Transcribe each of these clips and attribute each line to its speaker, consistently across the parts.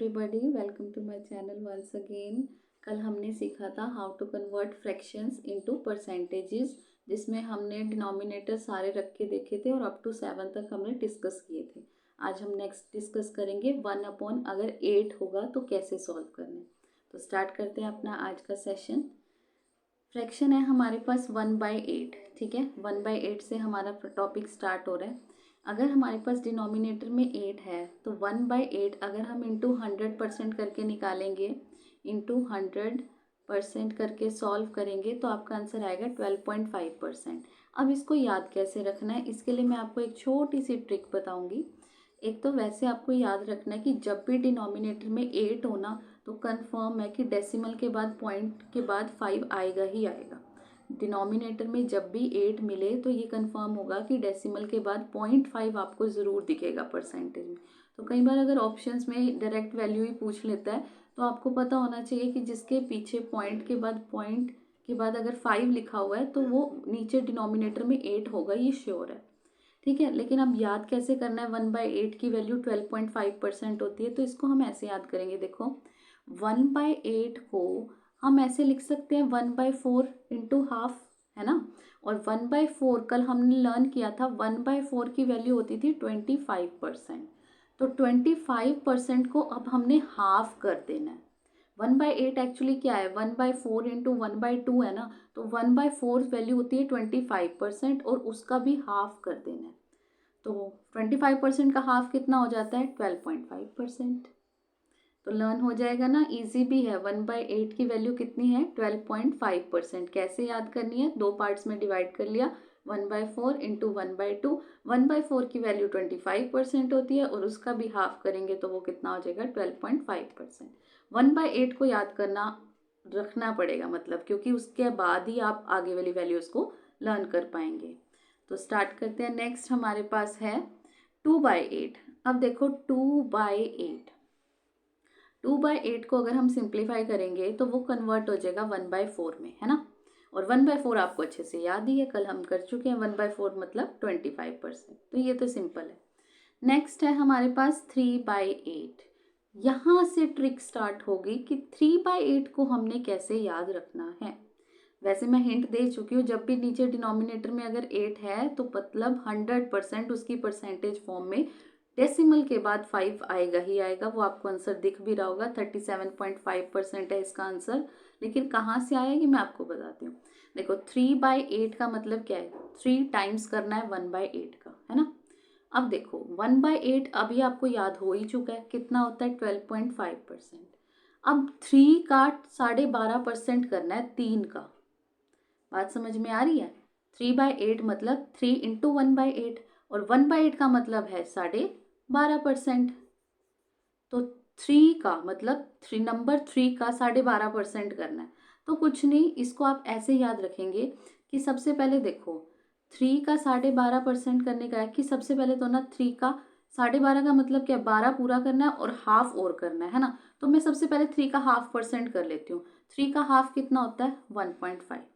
Speaker 1: Everybody, welcome to my channel once again. कल हमने सीखा था how to convert fractions into percentages, जिसमें हमने डिनोमिनेटर सारे रख के देखे थे और अप टू 7 तक हमने डिस्कस किए थे। आज हम नेक्स्ट डिस्कस करेंगे 1/, अगर 8 होगा तो कैसे सॉल्व करने। तो स्टार्ट करते हैं अपना आज का सेशन। फ्रैक्शन है हमारे पास 1/8, ठीक है। 1/8 से हमारा टॉपिक स्टार्ट हो रहा है। अगर हमारे पास डिनोमिनेटर में 8 है तो 1/8 अगर हम इंटू 100% करके निकालेंगे, इंटू 100% करके सॉल्व करेंगे तो आपका आंसर आएगा 12.5%। अब इसको याद कैसे रखना है, इसके लिए मैं आपको एक छोटी सी ट्रिक बताऊंगी। एक तो वैसे आपको याद रखना है कि जब भी डिनोमिनेटर में 8 हो ना, तो कंफर्म है कि डेसिमल के बाद पॉइंट के बाद 5 आएगा ही आएगा। डिनोमिनेटर में जब भी 8 मिले तो ये कंफर्म होगा कि डेसिमल के बाद 0.5 आपको ज़रूर दिखेगा परसेंटेज में। तो कई बार अगर ऑप्शंस में डायरेक्ट वैल्यू ही पूछ लेता है तो आपको पता होना चाहिए कि जिसके पीछे पॉइंट के बाद अगर 5 लिखा हुआ है तो वो नीचे डिनोमिनेटर में 8 होगा, ये श्योर है, ठीक है। लेकिन अब याद कैसे करना है, 1/8 की वैल्यू 12.5% होती है, तो इसको हम ऐसे याद करेंगे। देखो 1/8 को हम ऐसे लिख सकते हैं 1/4 इंटू हाफ, है ना। और 1/4 कल हमने लर्न किया था, 1/4 की वैल्यू होती थी 25%। तो 25% को अब हमने हाफ कर देना है। 1/8 एक्चुअली क्या है, 1/4 इंटू 1/2 है ना। तो 1/4 वैल्यू होती है 25% और उसका भी हाफ कर देना है। तो 25% का हाफ कितना हो जाता है, 12.5%। तो लर्न हो जाएगा ना, इजी भी है। 1/8 की वैल्यू कितनी है, 12.5%। कैसे याद करनी है, दो पार्ट्स में डिवाइड कर लिया, 1/4 इंटू 1/2। 1/4 की वैल्यू 25% होती है और उसका भी हाफ करेंगे तो वो कितना हो जाएगा, 12.5%। 1/8 को याद करना रखना पड़ेगा, मतलब क्योंकि उसके बाद ही आप आगे वाली वैल्यूज को लर्न कर पाएंगे। तो स्टार्ट करते हैं। नेक्स्ट हमारे पास है 2/8। अब देखो 2/8, 2/8 को अगर हम सिंप्लीफाई करेंगे तो वो कन्वर्ट हो जाएगा 1/4 में, है ना। और 1/4 आपको अच्छे से याद ही है, कल हम कर चुके हैं। 1/4 मतलब 25%, तो ये तो सिंपल है। नेक्स्ट है हमारे पास 3/8। यहाँ से ट्रिक स्टार्ट होगी कि 3/8 को हमने कैसे याद रखना है। वैसे मैं हिंट दे चुकी हूँ, जब भी नीचे डिनोमिनेटर में अगर 8 है तो मतलब 100% उसकी परसेंटेज फॉर्म में डेसिमल के बाद 5 आएगा ही आएगा। वो आपको आंसर दिख भी रहा होगा, 37.5% है इसका आंसर। लेकिन कहाँ से आया ये मैं आपको बताती हूँ। देखो 3/8 का मतलब क्या है, 3 टाइम्स करना है 1/8 का, है ना। अब देखो 1/8 अभी आपको याद हो ही चुका है, कितना होता है, 12.5%। अब 3 का 12.5% करना है 3 का। बात समझ में आ रही है। 3/8 मतलब 3 इंटू 1/8, और 1/8 का मतलब है 12.5%। तो 3 का मतलब नंबर 3 का 12.5% करना है। तो कुछ नहीं, इसको आप ऐसे याद रखेंगे कि सबसे पहले देखो 3 का 12.5% करने का है कि सबसे पहले तो ना 3 का 12.5 का मतलब क्या, 12 पूरा करना है और हाफ और करना है ना। तो मैं सबसे पहले 3 का हाफ परसेंट कर लेती हूँ। 3 का हाफ कितना होता है, 1.5।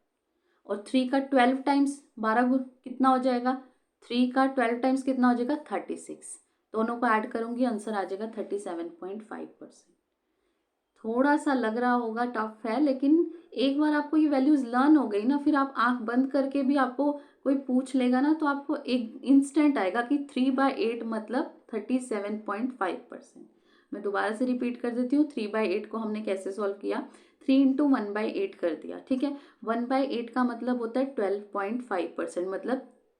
Speaker 1: और 3 का 12 टाइम्स 12 कितना हो जाएगा, 3 का 12 टाइम्स कितना हो जाएगा, 36। दोनों को ऐड करूंगी, आंसर आ जाएगा 37.5%। थोड़ा सा लग रहा होगा टफ है, लेकिन एक बार आपको ये वैल्यूज लर्न हो गई ना, फिर आप आंख बंद करके भी आपको कोई पूछ लेगा ना तो आपको एक इंस्टेंट आएगा कि 3/8 मतलब 37.5%। मैं दोबारा से रिपीट कर देती हूँ, 3/8 को हमने कैसे सॉल्व किया, 3 इंटू 1/8 कर दिया, ठीक है। 1/8 का मतलब होता है 12.5%, मतलब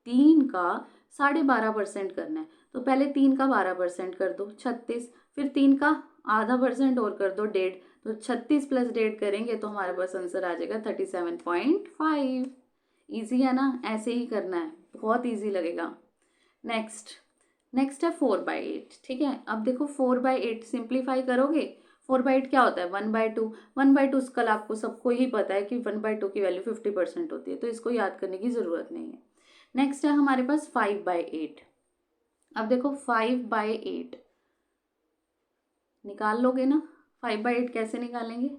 Speaker 1: 3 का 12.5% करना है। तो पहले 3 का 12% कर दो, 36। फिर 3 का आधा परसेंट और कर दो, 1.5। तो 36 प्लस 1.5 करेंगे तो हमारे पास आंसर आ जाएगा 37.5। ईजी है ना, ऐसे ही करना है, बहुत ईजी लगेगा। नेक्स्ट है 4/8, ठीक है। अब देखो 4/8 सिंप्लीफाई करोगे, 4/8 क्या होता है, 1/2। 1/2 कल आपको सबको ही पता है कि 1/2 की वैल्यू 50% होती है, तो इसको याद करने की जरूरत नहीं है। नेक्स्ट है हमारे पास 5/8। अब देखो 5/8 निकाल लोगे ना, 5/8 कैसे निकालेंगे,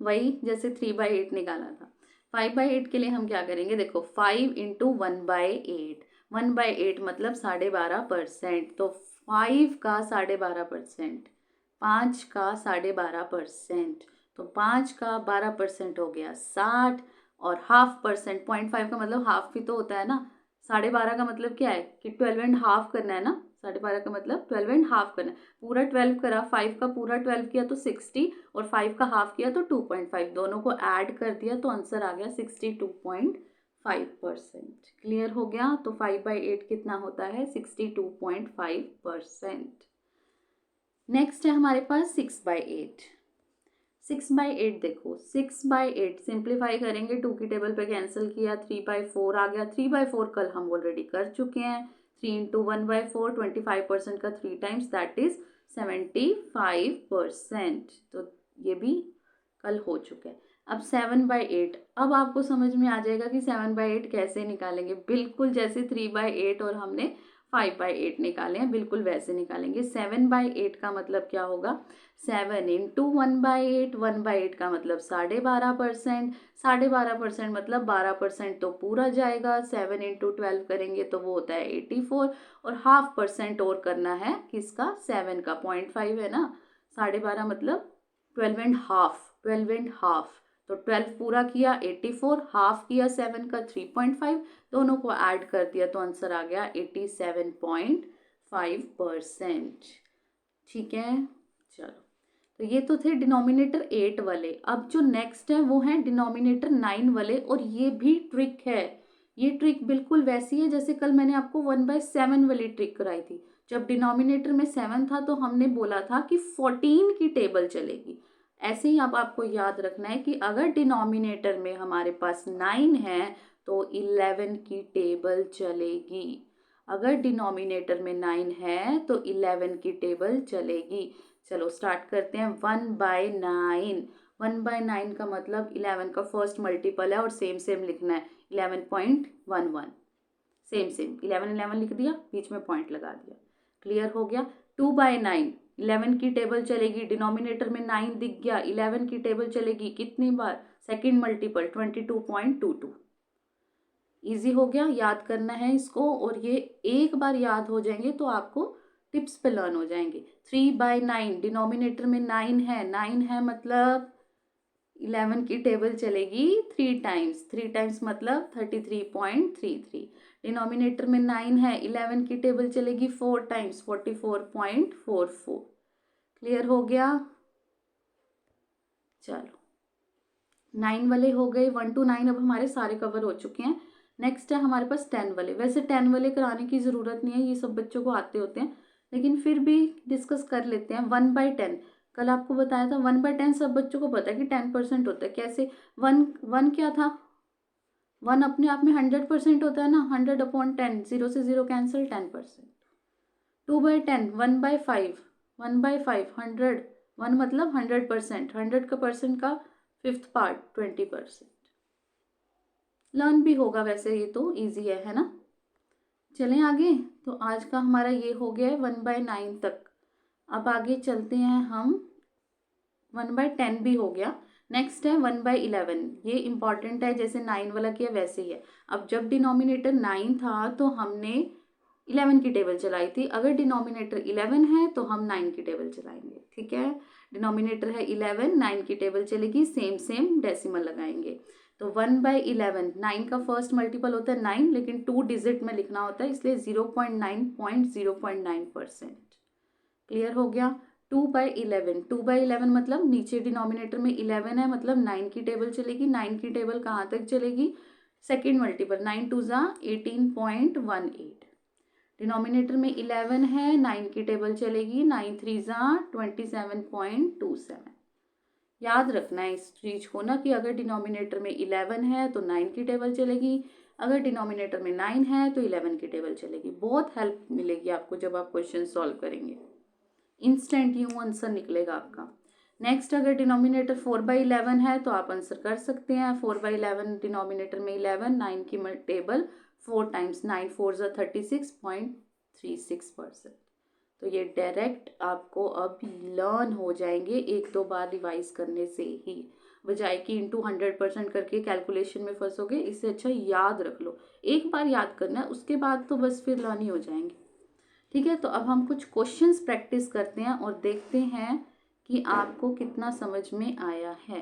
Speaker 1: वही जैसे 3/8 निकाला था। 5/8 के लिए हम क्या करेंगे, देखो 5 इंटू 1/8, 1/8 मतलब 12.5%। तो 5 का 12.5%, 5 का 12.5%, तो 5 का 12% हो गया 60, और 0.5%, 0.5 का मतलब हाफ भी तो होता है ना। 12.5 का मतलब क्या है कि 12.5 करना है ना, 12.5 का मतलब 12.5 करना है। पूरा 12 करा, 5 का पूरा 12 किया तो 60, और 5 का हाफ किया तो 2.5, दोनों को ऐड कर दिया तो आंसर आ गया 62.5%। क्लियर हो गया। तो 5/8 कितना होता है, 62.5%। नेक्स्ट है हमारे पास 6/8। 6/8 देखो, 6/8 सिंप्लीफाई करेंगे, 2 की टेबल पे कैंसिल किया, 3/4 आ गया। 3/4 कल हम ऑलरेडी कर चुके हैं। 3 इंटू 1/4, 25% का 3 टाइम्स, दैट इज 75%। तो ये भी कल हो चुका है। अब 7/8, अब आपको समझ में आ जाएगा कि 7/8 कैसे निकालेंगे। बिल्कुल जैसे 3/8 और हमने 5/8 निकाले हैं, बिल्कुल वैसे निकालेंगे। 7/8 का मतलब क्या होगा, 7 इंटू 1/8, 1/8 का मतलब 12.5%, 12.5% मतलब 12% तो पूरा जाएगा। 7 इंटू 12 करेंगे तो वो होता है 84, और 0.5% और करना है किसका, 7 का, 0.5 है ना, 12.5 मतलब 12.5, तो 12 पूरा किया 84, हाफ किया 7 का 3.5, दोनों को ऐड कर दिया तो आंसर आ गया 87.5%। ठीक है, चलो। तो ये तो थे डिनोमिनेटर 8 वाले। अब जो नेक्स्ट है वो है डिनोमिनेटर 9 वाले, और ये भी ट्रिक है। ये ट्रिक बिल्कुल वैसी है जैसे कल मैंने आपको 1/7 वाली ट्रिक कराई थी। जब डिनोमिनेटर में 7 था तो हमने बोला था कि 14 की टेबल चलेगी। ऐसे ही अब आपको याद रखना है कि अगर डिनोमिनेटर में हमारे पास 9 है तो 11 की टेबल चलेगी। अगर डिनोमिनेटर में 9 है तो 11 की टेबल चलेगी। चलो स्टार्ट करते हैं। 1/9, 1/9 का मतलब 11 का फर्स्ट मल्टीपल है, और सेम सेम लिखना है 11.11, सेम सेम 11 लिख दिया, बीच में पॉइंट लगा दिया। क्लियर हो गया। 2/9, 11 की टेबल चलेगी, डिनोमिनेटर में 9 दिख गया, 11 की टेबल चलेगी कितनी बार, सेकेंड मल्टीपल 22.22। इजी हो गया, याद करना है इसको, और ये एक बार याद हो जाएंगे तो आपको टिप्स पे लर्न हो जाएंगे। 3/9, डिनोमिनेटर में 9 है, 9 है मतलब 11 की टेबल चलेगी 3 टाइम्स, 3 टाइम्स मतलब 33.33। डिनोमिनेटर में 9 है, 11 की टेबल चलेगी 4 टाइम्स, 44.44। क्लियर हो गया। चलो 9 वाले हो गए, 1 to 9 अब हमारे सारे कवर हो चुके हैं। नेक्स्ट है हमारे पास 10 वाले। वैसे 10 वाले कराने की ज़रूरत नहीं है, ये सब बच्चों को आते होते हैं, लेकिन फिर भी डिस्कस कर लेते हैं। 1/10, कल आपको बताया था 1/10 सब बच्चों को पता है कि 10% होता है। कैसे, वन वन क्या था, 1 अपने आप में 100% होता है ना, 100/10, 0 से 0 कैंसिल, 10%। 2/10, 1/5, 1/5 100, 1 मतलब 100%, 100 का परसेंट का 5th पार्ट 20%। लर्न भी होगा, वैसे ये तो ईजी है ना। चलें आगे। तो आज का हमारा ये हो गया है 1/9 तक। अब आगे चलते हैं हम, 1/10 भी हो गया। नेक्स्ट है 1/11। ये इंपॉर्टेंट है, जैसे 9 वाला किया वैसे ही है। अब जब डिनोमिनेटर 9 था तो हमने 11 की टेबल चलाई थी। अगर डिनोमिनेटर 11 है तो हम 9 की टेबल चलाएंगे। ठीक है, डिनोमिनेटर है 11, 9 की टेबल चलेगी, सेम सेम डेसिमल लगाएंगे। तो 1/11, 9 का फर्स्ट मल्टीपल होता है 9, लेकिन 2 डिजिट में लिखना होता है, इसलिए 0.9.0.9%। क्लियर हो गया। 2/11, 2/11 मतलब नीचे डिनोमिनेटर में 11 है, मतलब 9 की टेबल चलेगी। 9 की टेबल कहाँ तक चलेगी, सेकेंड मल्टीपल, 9 2 ज़ा 18.18। डिनोमिनेटर में 11 है, 9 की टेबल चलेगी, 9 3 ज़ा 27.27। याद रखना है इस चीज़ को ना, कि अगर डिनोमिनेटर में 11 है तो 9 की टेबल चलेगी, अगर डिनोमिनेटर में 9 है तो 11 की टेबल चलेगी। बहुत हेल्प मिलेगी आपको जब आप क्वेश्चन सॉल्व करेंगे, इंस्टेंट यूँ आंसर निकलेगा आपका। नेक्स्ट, अगर डिनोमिनेटर 4/11 है तो आप आंसर कर सकते हैं। 4/11 डिनोमिनेटर में 11, 9 की टेबल 4 टाइम्स, 9 4 ज़ा 36.36%। तो ये डायरेक्ट आपको अब लर्न हो जाएंगे 1-2 बार रिवाइज करने से ही, बजाय कि इंटू 100% करके कैलकुलेशन में फंसोगे। इससे अच्छा याद रख लो, एक बार याद करना है, उसके बाद तो बस फिर लर्न ही हो जाएंगे। ठीक है, तो अब हम कुछ क्वेश्चंस प्रैक्टिस करते हैं और देखते हैं कि आपको कितना समझ में आया है।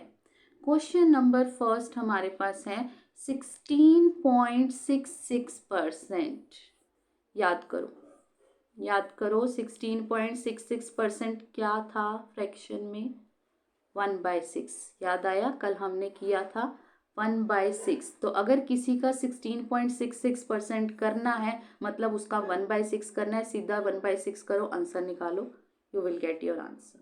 Speaker 1: क्वेश्चन नंबर फर्स्ट हमारे पास है 16.66%। याद करो 16.66% क्या था फ्रैक्शन में? 1/6। याद आया? कल हमने किया था 1/6। तो अगर किसी का 16.66% करना है मतलब उसका 1/6 करना है, सीधा 1/6 करो, आंसर निकालो, you will get your answer.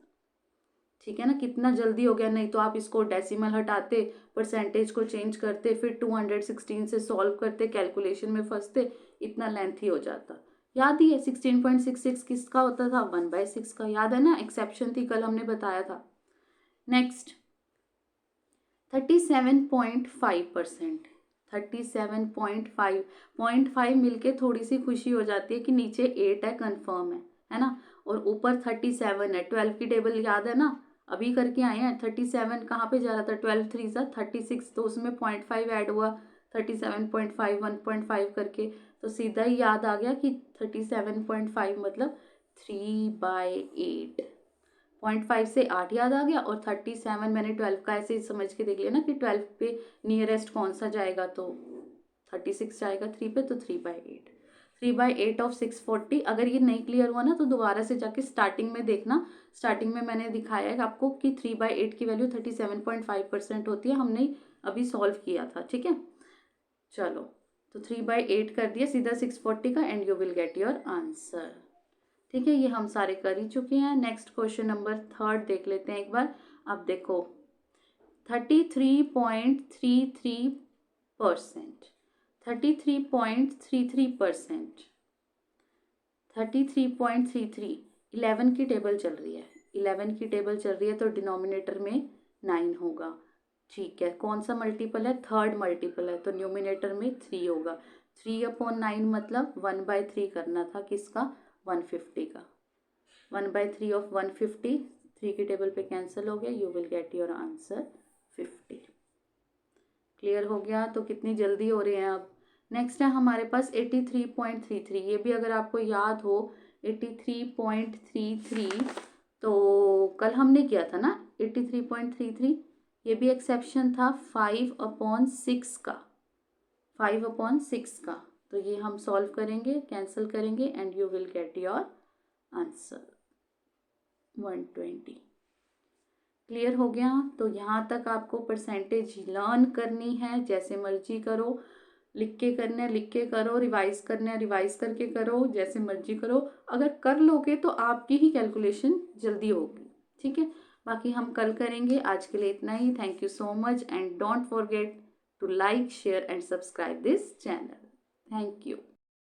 Speaker 1: ठीक है ना? कितना जल्दी हो गया। नहीं तो आप इसको डेसिमल हटाते, परसेंटेज को चेंज करते, फिर 216 से सॉल्व करते, कैलकुलेशन में फंसते, इतना लेंथी हो जाता। याद ही है 16.66 किसका होता था? 1/6 का। याद है ना? एक्सेप्शन थी, कल हमने बताया था। नेक्स्ट 37.5%। 37.5 0.5 मिलके थोड़ी सी खुशी हो जाती है कि नीचे 8 है, कंफर्म है ना? और ऊपर 37 है। 12 की टेबल याद है ना? अभी करके आए हैं। 37 कहाँ पे जा रहा था? 12 3 सा 36, तो उसमें 0.5 ऐड हुआ, 37.5 1.5 करके, तो सीधा ही याद आ गया कि 37.5 मतलब 3/8। 0.5 से 8 याद आ गया, और 37 मैंने 12 का ऐसे ही समझ के देख लिया ना कि 12 पे नियरेस्ट कौन सा जाएगा, तो 36 जाएगा 3 पे, तो 3/8। 3/8 ऑफ 640। अगर ये नहीं क्लियर हुआ ना तो दोबारा से जाके स्टार्टिंग में देखना। स्टार्टिंग में मैंने दिखाया है आपको कि 3/8 की वैल्यू 37.5% होती है। हमने अभी सॉल्व किया था। ठीक है, चलो तो 3/8 कर दिया सीधा 640 का, and you will get your answer. ठीक है, ये हम सारे कर ही चुके हैं। नेक्स्ट क्वेश्चन नंबर थर्ड देख लेते हैं एक बार। अब देखो 33.33%। 33.33%। 33.33। 11 की टेबल चल रही है। 11 की टेबल चल रही है तो डिनोमिनेटर में 9 होगा। ठीक है, कौन सा मल्टीपल है? थर्ड मल्टीपल है, तो न्यूमिनेटर में 3 होगा। 3/9 मतलब 1/3 करना था किसका? 150 का। 1/3 ऑफ 150, 3 की टेबल पे कैंसिल हो गया, you will get your answer 50। Clear हो गया? तो कितनी जल्दी हो रहे हैं अब। नेक्स्ट है हमारे पास 83.33। ये भी अगर आपको याद हो 83.33, तो कल हमने किया था ना 83.33। ये भी एक्सेप्शन था 5/6 का। 5/6 का, तो ये हम सॉल्व करेंगे, कैंसिल करेंगे, and you will get your answer 120। Clear हो गया? तो यहाँ तक आपको परसेंटेज लर्न करनी है, जैसे मर्जी करो, लिख के करना है लिख के करो, रिवाइज करना है रिवाइज करके करो, जैसे मर्जी करो। अगर कर लोगे तो आपकी ही कैलकुलेशन जल्दी होगी। ठीक है, बाकी हम कल करेंगे। आज के लिए इतना ही। Thank you so much, and don't forget to like, share and subscribe this channel. Thank you.